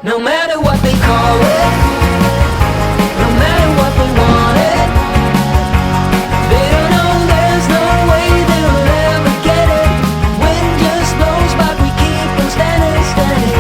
No matter what they call it, no matter what they want it, they don't know there's no way they'll ever get it. Wind just blows, but we keep on standing, standing.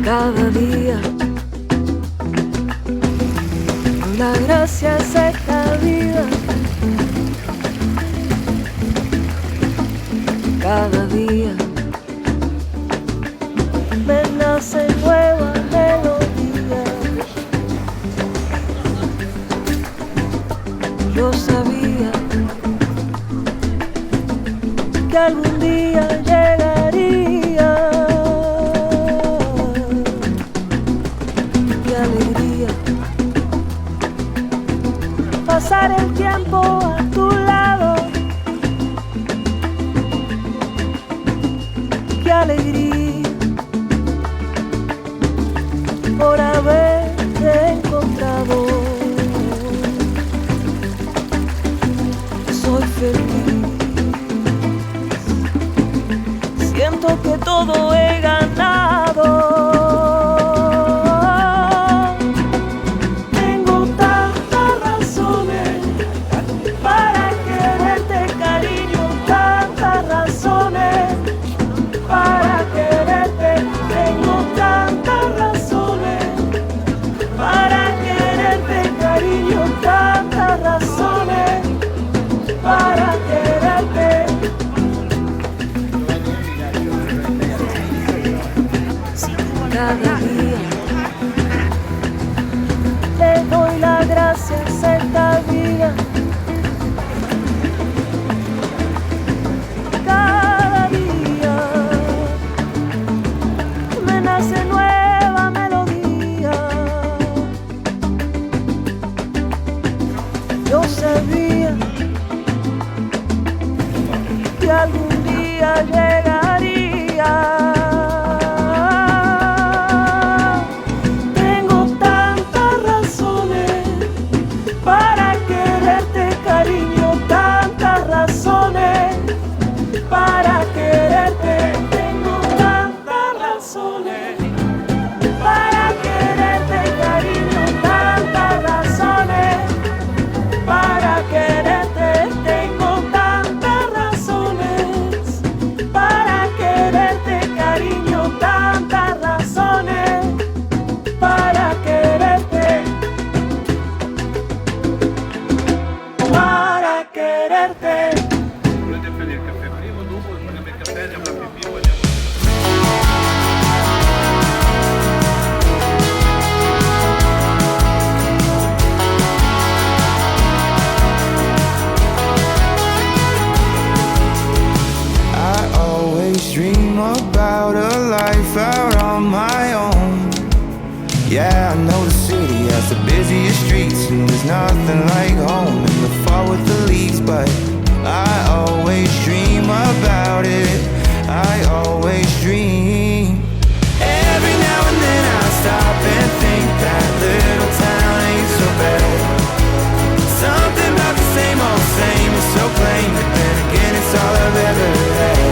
Cada día la gracia es esta vida. Cada día me nace nueva melodía. Yo sabía que algún día llegaría. Qué alegría pasar el tiempo a tu lado. Qué alegría por haberte encontrado. Soy feliz, siento que todo he ganado. Cada día le doy las gracias a esta vida. Cada día me nace nueva melodía. Yo sabía que algún día llegaría. Para there's nothing like home in the fall with the leaves, but I always dream about it. I always dream. Every now and then I stop and think that little town ain't so bad. Something about the same old same is so plain, but then again it's all I've ever had.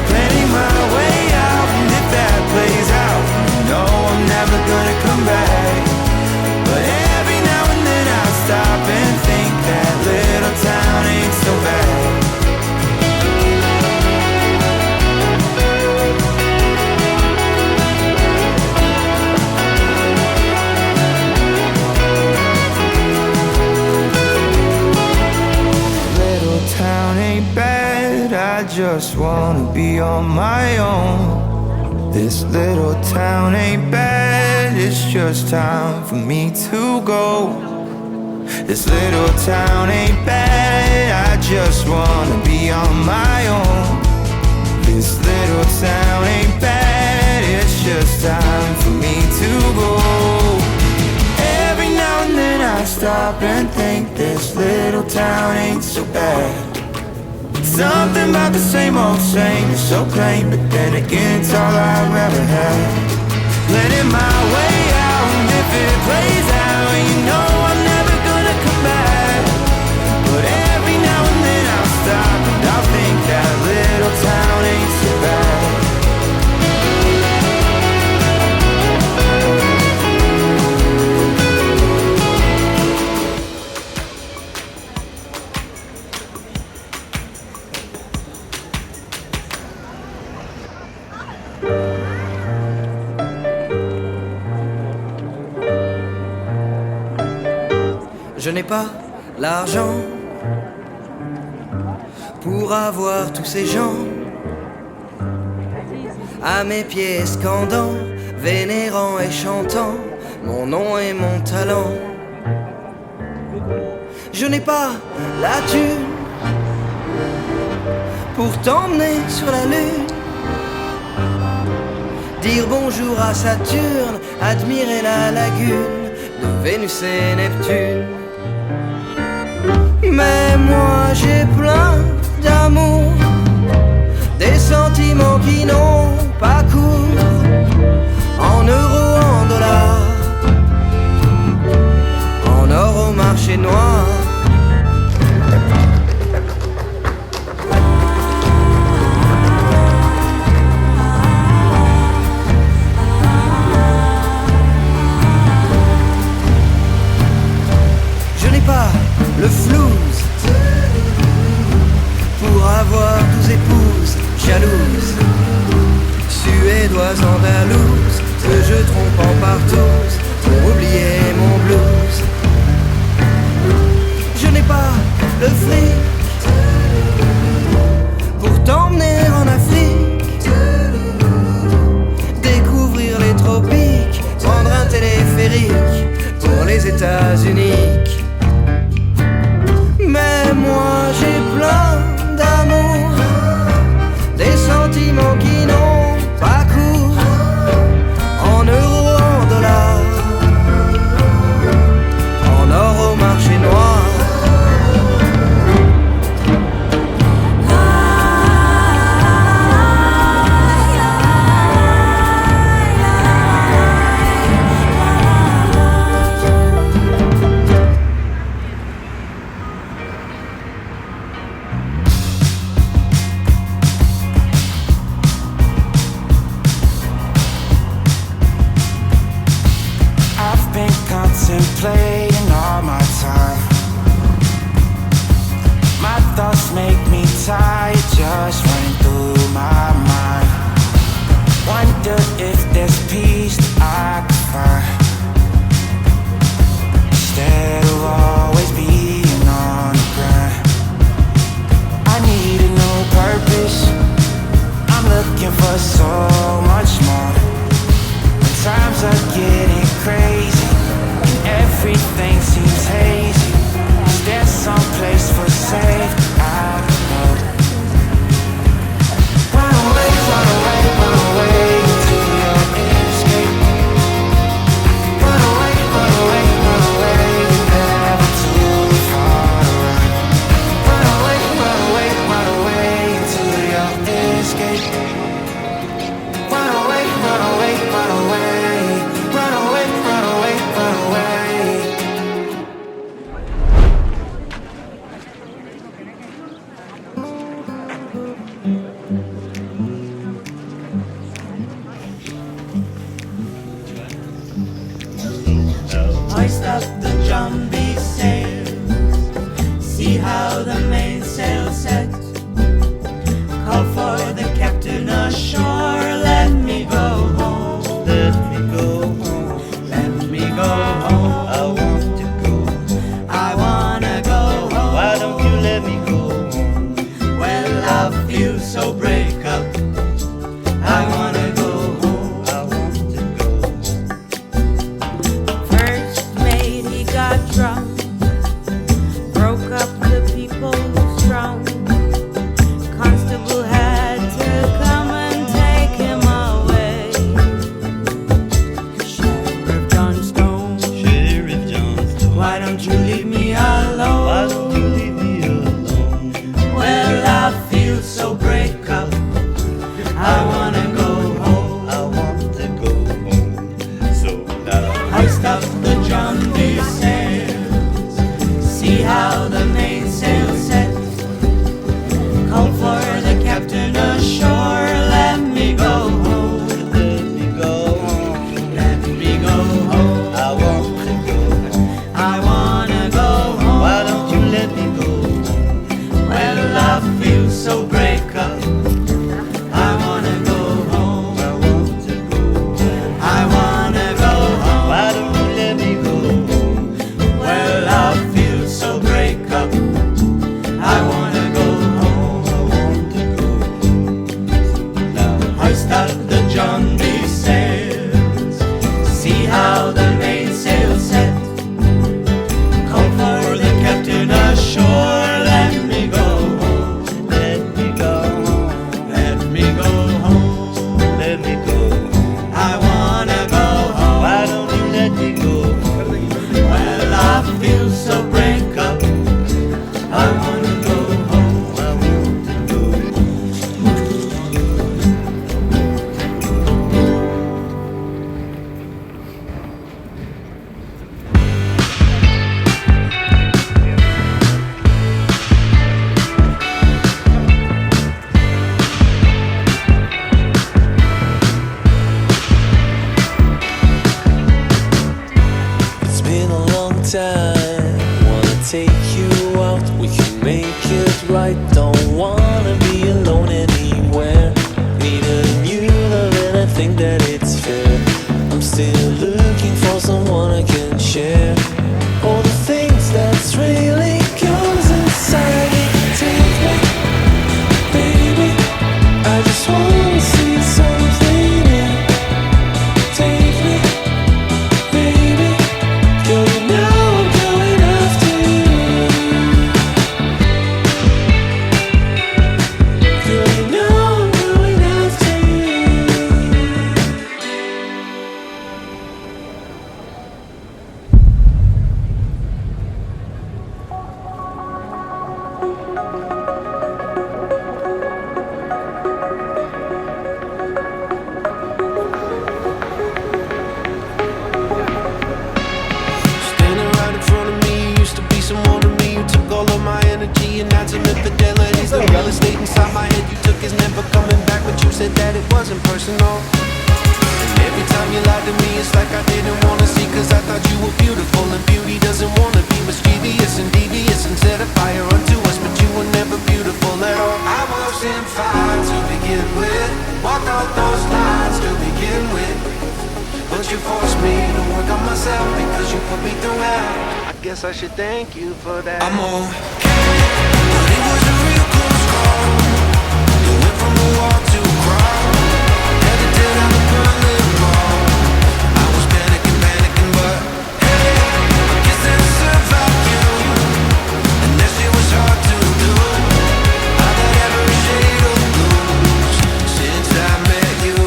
Planning my way out, and if that plays out, you know I'm never gonna come back. But every now and then I stop and think that little town ain't so bad. Little town ain't bad, I just wanna be on my own. This little town ain't bad, it's just time for me to go. This little town ain't bad, I just wanna be on my own. This little town ain't bad, it's just time for me to go. Every now and then I stop and think this little town ain't so bad. Something about the same old same is so plain, but then again it's all I've ever had. Letting my way out, and if it plays out, you know I'm never gonna come back. But every now and then I'll stop and I'll think that little town ain't so bad. Je n'ai pas l'argent pour avoir tous ces gens à mes pieds scandant, vénérant et chantant mon nom et mon talent. Je n'ai pas la thune pour t'emmener sur la lune, dire bonjour à Saturne, admirer la lagune de Vénus et Neptune. Mais moi j'ai plein d'amour, des sentiments qui n'ont pas cours, en euros, en dollars, en or au marché noir. Je n'ai pas le flouze pour avoir 12 épouses jalouses, suédoises andalouses, que je trompe en partouze pour oublier mon blues. Je n'ai pas le fric pour t'emmener en Afrique, découvrir les tropiques, prendre un téléphérique pour les États-Unis. Mais moi j'ai plein d'amour, des sentiments qui n'ont pas cours, en euros, en dollars, Why don't you leave me alone? Why don't you leave me alone? Well, I feel so break up. I wanna go home. I want to go home. So now Hoist up the John D. sails. See how the mainsail set. Call for the captain ashore. Let me go home. let me go home. Let me go home. I want to go home. I wanna go home. Why don't you let me go home? Well, I feel so break up. I wanna go home. I want to go home. I wanna go home. Why don't you let me go home? Well, I feel so break up. I wanna go home. I want to go home. So now Hoist up the John D. sails. See how the mainsail set. Call for the captain ashore. Let me go home. let me go home. Let me go home. Let me go home. I wanna go home. Why don't you let me go home? Well, I feel so break up. I wanna go home. I want to go home. It's been a long time. Wanna take you out, we can make it right. Don't wanna be alone anywhere. Need a new love and I think that it's fair. I'm still looking for someone I can share. All the things that's really goes inside me. Take me, baby. I just wanna see something new. Take me, baby. Girl, you know I'm going after you. Girl, you know I'm going after you. Standing right in front of me, you used to be someone to me. You took all of my energy and had some infidelities. The real estate inside my head you took is never coming back, but you said that it wasn't personal. And every time you lied to me, it's like I didn't wanna see, cause I thought you were beautiful, and beauty doesn't wanna be mischievous and devious and set a fire unto us, but you were never beautiful at all. I wasn't fine to begin with. Walked out those lines to begin with. But you forced me to work on myself because you put me through hell. I guess I should thank you for that. I'm okay, but it was a real close call. You went from a walk to a crawl. Had to tear down the Berlin Wall. I was panicking, but hey, I guess I survived you. And that shit was hard to do. I got every shade of blues since I met you.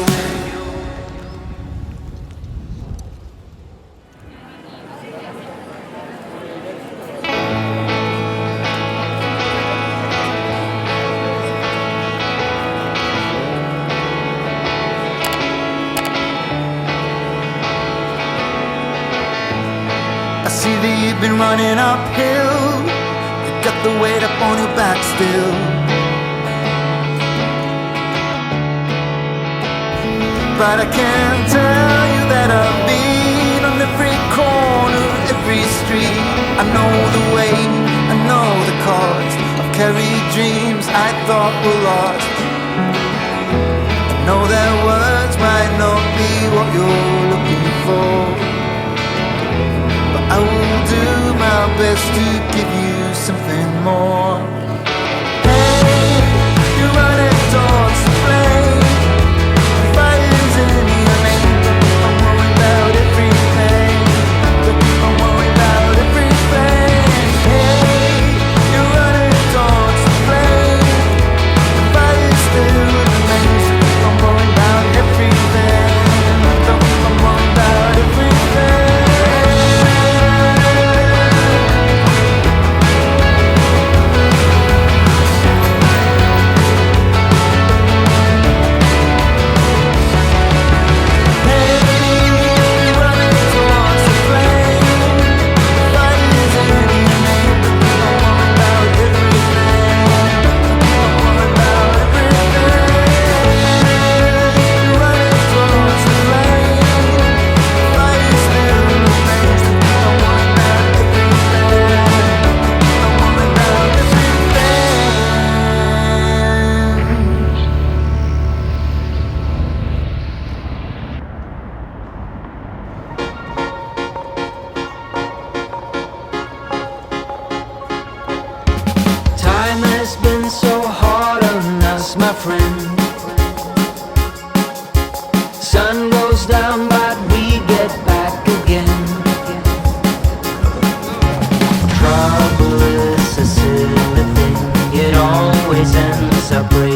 I see that you've been running uphill. You got the weight up on your back still. But I can tell you that I've been on every corner, every street. I know the way, I know the cost. I've carried dreams I thought were lost. I know that words might not be what you're looking for, but I will do my best to give you something more. Hey, you're running towards the flame. Fire's in your name. I'm worried about everything. I'm worried about everything. Hey, you're running towards the flame. The fire still remains. I'm worried about everything. I'm worried about everything. rains so hard on us, my friend. Sun goes down but we get back again. Trouble is a silly thing, it always ends up with